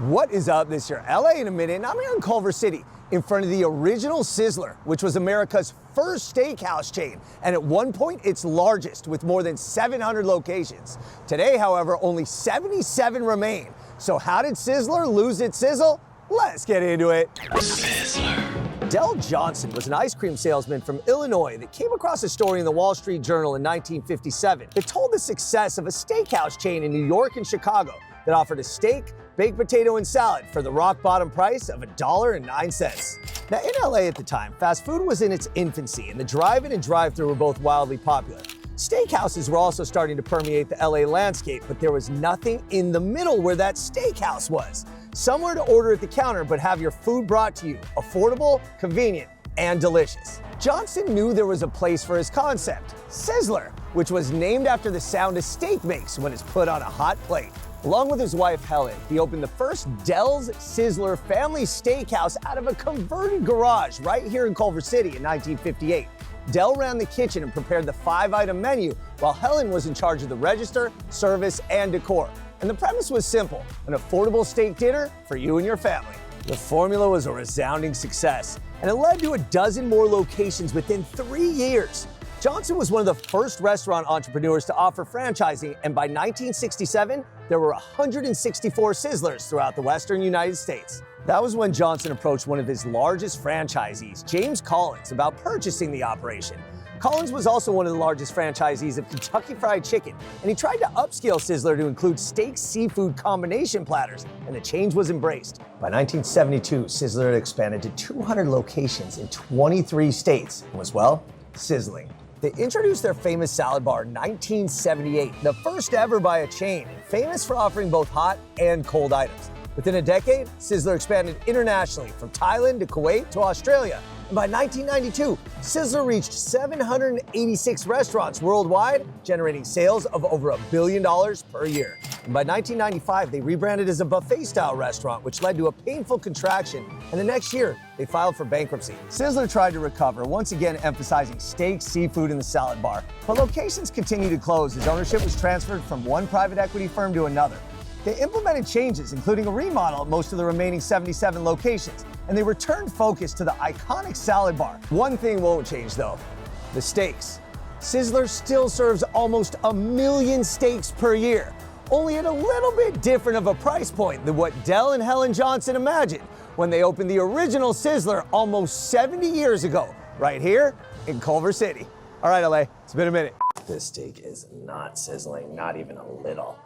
What is up? This here, LA in a minute, and I'm here in Culver City in front of the original Sizzler, which was America's first steakhouse chain, and at one point its largest with more than 700 locations. Today, however, only 77 remain. So how did Sizzler lose its sizzle? Let's get into it. Sizzler. Del Johnson was an ice cream salesman from Illinois that came across a story in the Wall Street Journal in 1957 that told the success of a steakhouse chain in New York and Chicago that offered a steak, baked potato, and salad for the rock bottom price of $1.09. Now, in LA at the time, fast food was in its infancy, and the drive-in and drive-thru were both wildly popular. Steakhouses were also starting to permeate the LA landscape, but there was nothing in the middle where that steakhouse was. Somewhere to order at the counter, but have your food brought to you, affordable, convenient, and delicious. Johnson knew there was a place for his concept, Sizzler, which was named after the sound a steak makes when it's put on a hot plate. Along with his wife, Helen, he opened the first Del's Sizzler family steakhouse out of a converted garage right here in Culver City in 1958. Del ran the kitchen and prepared the 5-item menu, while Helen was in charge of the register, service, and decor. And the premise was simple: an affordable steak dinner for you and your family. The formula was a resounding success, and it led to a dozen more locations within 3 years. Johnson was one of the first restaurant entrepreneurs to offer franchising, and by 1967, there were 164 Sizzlers throughout the western United States. That was when Johnson approached one of his largest franchisees, James Collins, about purchasing the operation. Collins was also one of the largest franchisees of Kentucky Fried Chicken, and he tried to upscale Sizzler to include steak seafood combination platters, and the change was embraced. By 1972, Sizzler had expanded to 200 locations in 23 states and was, well, sizzling. They introduced their famous salad bar in 1978, the first ever by a chain, and famous for offering both hot and cold items. Within a decade, Sizzler expanded internationally from Thailand to Kuwait to Australia. And by 1992, Sizzler reached 786 restaurants worldwide, generating sales of over $1 billion per year. And by 1995, they rebranded as a buffet-style restaurant, which led to a painful contraction. And the next year, they filed for bankruptcy. Sizzler tried to recover, once again emphasizing steak, seafood, and the salad bar. But locations continued to close as ownership was transferred from one private equity firm to another. They implemented changes, including a remodel at most of the remaining 77 locations, and they returned focus to the iconic salad bar. One thing won't change, though: the steaks. Sizzler still serves almost 1 million steaks per year, only at a little bit different of a price point than what Del and Helen Johnson imagined when they opened the original Sizzler almost 70 years ago, right here in Culver City. All right, LA, it's been a minute. This steak is not sizzling, not even a little.